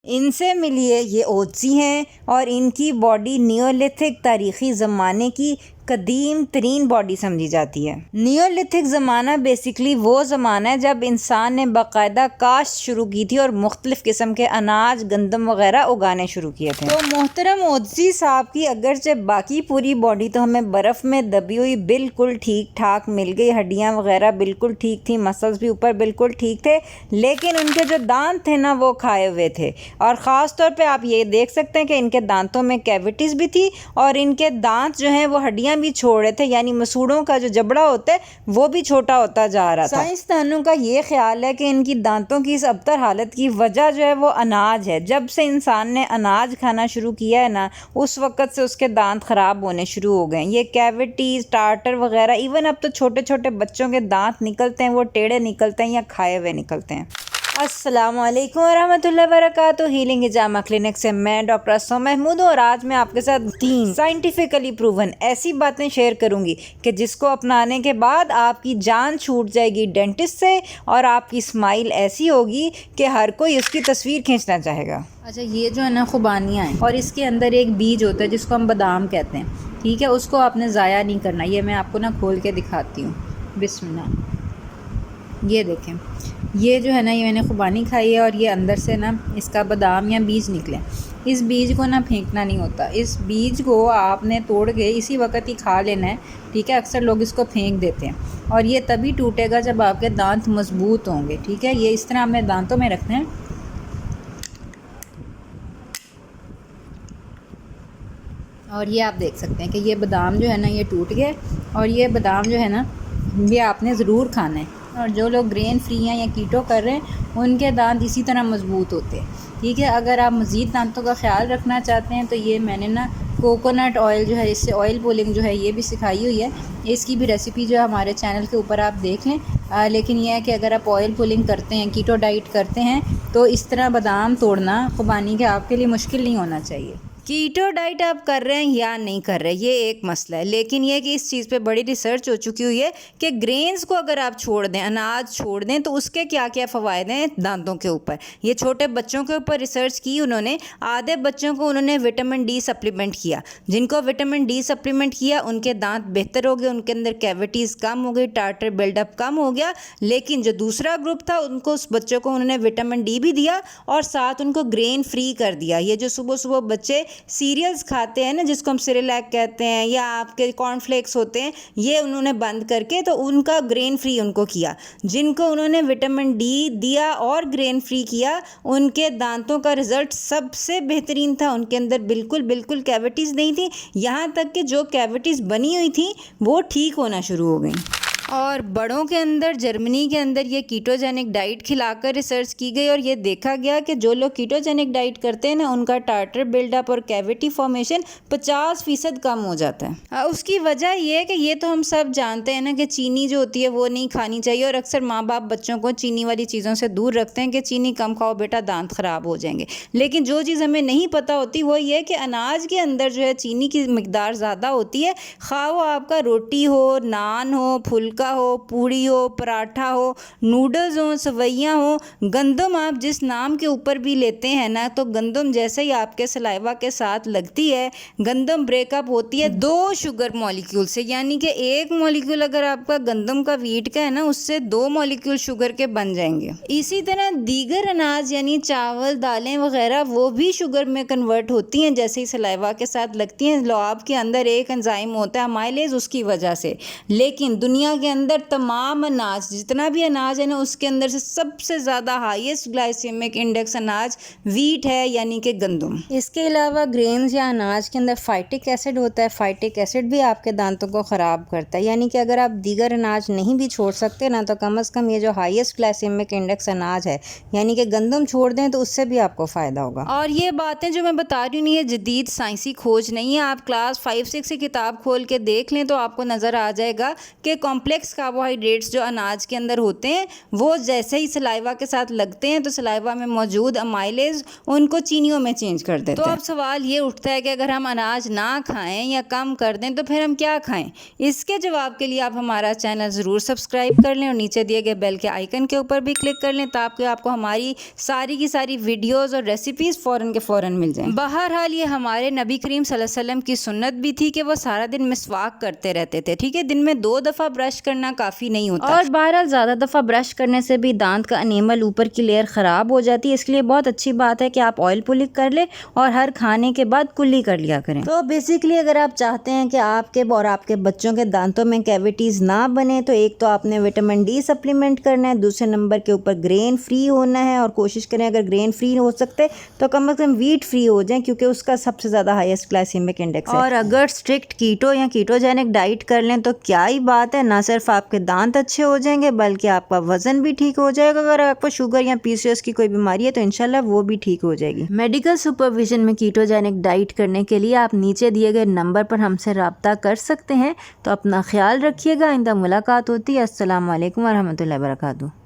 इनसे मिलिए, ये ओट्सी हैं और इनकी बॉडी नियोलिथिक तारीख़ी ज़माने की कदीम तरीन बॉडी समझी जाती है। नियोलिथिक ज़माना बेसिकली वो ज़माना है जब इंसान ने बाकायदा काश्त शुरू की थी और मुख्तलिफ़ किस्म के अनाज, गंदम वगैरह उगाने शुरू किए थे। तो मोहतरम ओट्सी साहब की अगरचे बाकी पूरी बॉडी तो हमें बर्फ़ में दबी हुई बिल्कुल ठीक ठाक मिल गई, हड्डियाँ वगैरह बिल्कुल ठीक थी, मसल्स भी ऊपर बिल्कुल ठीक थे, लेकिन उनके जो दांत थे ना वो खाए हुए थे। और ख़ास तौर पे आप ये देख सकते हैं कि इनके दांतों में कैविटीज़ भी थी और इनके दांत जो हैं वो हड्डियाँ भी छोड़ रहे थे, यानी मसूड़ों का जो जबड़ा होता है वो भी छोटा होता जा रहा था। साइंसदानों का ये ख्याल है कि इनकी दांतों की इस अबतर हालत की वजह जो है वो अनाज है। जब से इंसान ने अनाज खाना शुरू किया है ना, उस वक़्त से उसके दांत ख़राब होने शुरू हो गए। ये कैविटीज़, टार्टर वगैरह, इवन अब तो छोटे छोटे बच्चों के दांत निकलते हैं वो टेढ़े निकलते हैं या खाए हुए निकलते हैं। अस्सलाम वालेकुम वरहमतुल्लाहि वबरकातुहू। हीलिंग हिजामा क्लिनिक से मैं डॉक्टर असमा महमूद और आज मैं आपके साथ 3 साइंटिफिकली प्रूवन ऐसी बातें शेयर करूंगी कि जिसको अपनाने के बाद आपकी जान छूट जाएगी डेंटिस्ट से और आपकी स्माइल ऐसी होगी कि हर कोई उसकी तस्वीर खींचना चाहेगा। अच्छा, ये जो है ना खुबानियाँ हैं और इसके अंदर एक बीज होता है जिसको हम बादाम कहते हैं, ठीक है। उसको आपने ज़ाया नहीं करना। ये मैं आपको ना खोल के दिखाती हूँ। बिस्मिल्लाह। ये देखें, ये जो है ना, ये मैंने खुबानी खाई है और ये अंदर से ना इसका बादाम या बीज निकले। इस बीज को ना फेंकना नहीं होता। इस बीज को आपने तोड़ के इसी वक्त ही खा लेना है, ठीक है। अक्सर लोग इसको फेंक देते हैं और ये तभी टूटेगा जब आपके दांत मजबूत होंगे, ठीक है। ये इस तरह अपने दांतों में रखना है और ये आप देख सकते हैं कि ये बादाम जो है ना ये टूट गया और ये बादाम जो है ना ये आपने ज़रूर खाना है। और जो लोग ग्रेन फ्री हैं या कीटो कर रहे हैं उनके दांत इसी तरह मजबूत होते हैं, ठीक है। अगर आप मज़ीद दांतों का ख्याल रखना चाहते हैं तो ये मैंने ना कोकोनट ऑयल जो है, इससे ऑयल पुलिंग जो है ये भी सिखाई हुई है। इसकी भी रेसिपी जो है हमारे चैनल के ऊपर आप देख लें। लेकिन यह है कि अगर आप ऑयल पुलिंग करते हैं, कीटो डाइट करते हैं, तो इस तरह बादाम तोड़ना खुबानी के आपके लिए मुश्किल नहीं होना चाहिए। कीटो डाइट आप कर रहे हैं या नहीं कर रहे ये एक मसला है, लेकिन ये कि इस चीज़ पे बड़ी रिसर्च हो चुकी हुई है कि ग्रेन्स को अगर आप छोड़ दें, अनाज छोड़ दें, तो उसके क्या क्या फ़वायदे हैं दांतों के ऊपर। ये छोटे बच्चों के ऊपर रिसर्च की उन्होंने। आधे बच्चों को उन्होंने विटामिन डी सप्लीमेंट किया। जिनको विटामिन डी सप्लीमेंट किया उनके दांत बेहतर हो गए, उनके अंदर कैविटीज़ कम हो गई, टार्टर बिल्डअप कम हो गया। लेकिन जो दूसरा ग्रुप था उनको, उस बच्चों को उन्होंने विटामिन डी भी दिया और साथ उनको ग्रेन फ्री कर दिया। ये जो सुबह सुबह बच्चे सीरियल्स खाते हैं ना, जिसको हम सिरेलैक कहते हैं या आपके कॉर्नफ्लेक्स होते हैं, ये उन्होंने बंद करके तो उनका ग्रेन फ्री उनको किया। जिनको उन्होंने विटामिन डी दिया और ग्रेन फ्री किया उनके दांतों का रिज़ल्ट सबसे बेहतरीन था। उनके अंदर बिल्कुल कैविटीज़ नहीं थी, यहाँ तक कि जो कैविटीज़ बनी हुई थी वो ठीक होना शुरू हो गई। और बड़ों के अंदर, जर्मनी के अंदर ये कीटोजेनिक डाइट खिलाकर रिसर्च की गई और ये देखा गया कि जो लोग कीटोजेनिक डाइट करते हैं ना उनका टार्टर बिल्डअप और कैविटी फॉर्मेशन 50% कम हो जाता है। उसकी वजह ये है कि ये तो हम सब जानते हैं ना कि चीनी जो होती है वो नहीं खानी चाहिए और अक्सर माँ बाप बच्चों को चीनी वाली चीज़ों से दूर रखते हैं कि चीनी कम खाओ बेटा, दांत ख़राब हो जाएंगे। लेकिन जो चीज़ हमें नहीं पता होती वो ये है कि अनाज के अंदर जो है चीनी की मिकदार ज़्यादा होती है। खा वो आपका रोटी हो, नान हो, फुल्का हो, पूड़ी हो, पराठा हो, नूडल्स हो, सवैयाँ हो, गंदम आप जिस नाम के ऊपर भी लेते हैं ना, तो गंदम जैसे ही आपके सलाइवा के साथ लगती है, गंदम ब्रेकअप होती है 2 शुगर मॉलिक्यूल से। यानी कि एक मॉलिक्यूल अगर आपका गंदम का, वीट का है ना, उससे 2 मॉलिक्यूल शुगर के बन जाएंगे। इसी तरह दीगर अनाज यानी चावल, दालें वगैरह वो भी शुगर में कन्वर्ट होती हैं जैसे ही सलाइवा के साथ लगती हैं। लुआब के अंदर एक एंजाइम होता है अमाइलेज, उसकी वजह से। लेकिन दुनिया के अंदर तमाम अनाज, जितना भी अनाज है ना, उसके अंदर से सबसे ज़्यादा हाईएस्ट ग्लाइसेमिक इंडेक्स अनाज वीट है, यानी कि गंदम। इसके अलावा ग्रेन्स या अनाज के अंदर फाइटिक एसिड होता है। फाइटिक एसिड भी आपके दांतों को ख़राब करता है। यानी कि अगर आप दीगर अनाज नहीं भी छोड़ सकते ना, तो कम से कम ये जो हाईएस्ट ग्लाइसेमिक इंडेक्स अनाज है यानी कि गंदम छोड़ दें तो उससे भी आपको फ़ायदा होगा। और ये बातें जो मैं बता रही हूँ ये जदीद साइंसी खोज नहीं है। आप क्लास 5-6 की किताब खोल के देख लें तो आपको नज़र आ जाएगा कि कॉम्प्लेक्स कॉम्प्लेक्स कार्बोहाइड्रेट्स जो अनाज के अंदर होते हैं वो जैसे ही सलाइवा के साथ लगते हैं तो सलाइवा में मौजूद अमाइलेज उनको चीनियों में चेंज कर देते हैं। तो अब सवाल ये उठता है कि अगर हम अनाज ना खाएं या कम कर दें तो फिर हम क्या खाएं? इसके जवाब के लिए आप हमारा चैनल ज़रूर सब्सक्राइब कर लें और नीचे दिए गए बेल के आइकन के ऊपर भी क्लिक कर लें ताकि आपको हमारी सारी की सारी वीडियोस और रेसिपीज़ फ़ौरन के फ़ौरन मिल जाएं। बहरहाल ये हमारे नबी करीम सल्लल्लाहु अलैहि वसल्लम की सुन्नत भी थी कि वो सारा दिन मिसवाक करते रहते थे। ठीक है, दिन में 2 दफ़ा ब्रश करना काफ़ी नहीं होता और बहरहाल ज़्यादा दफ़ा ब्रश करने से भी दांत का एनेमल ऊपर की लेयर ख़राब हो जाती है। इसके लिए बहुत अच्छी बात है कि आप ऑयल पुलिंग कर ले और हर खाने के बाद कुल्ली कर लिया करें। तो बेसिकली अगर आप चाहते हैं कि आपके और आपके बच्चों के दांतों में कैविटीज़ ना बने तो एक तो आपने विटामिन डी सप्लीमेंट करना है, दूसरे नंबर के ऊपर ग्रेन फ्री होना है और कोशिश करें अगर ग्रेन फ्री हो सकते तो कम से कम व्हीट फ्री हो जाएं क्योंकि उसका सबसे ज़्यादा हाईएस्ट ग्लाइसेमिक इंडेक्स है। और अगर स्ट्रिक्ट कीटो या कीटोजेनिक डाइट कर लें तो क्या ही बात है, ना सिर्फ आपके दांत अच्छे हो जाएंगे बल्कि आपका वजन भी ठीक हो जाएगा। अगर आपको शुगर या पीसीओएस की कोई बीमारी है तो इंशाल्लाह वो भी ठीक हो जाएगी। मेडिकल सुपरविजन में कीटोजेनिक डाइट करने के लिए आप नीचे दिए गए नंबर पर हमसे रब्ता कर सकते हैं। तो अपना ख्याल रखिएगा, आइंदा मुलाकात होती है। अस्सलाम वालेकुम व रहमतुल्लाहि व बरकातुहू।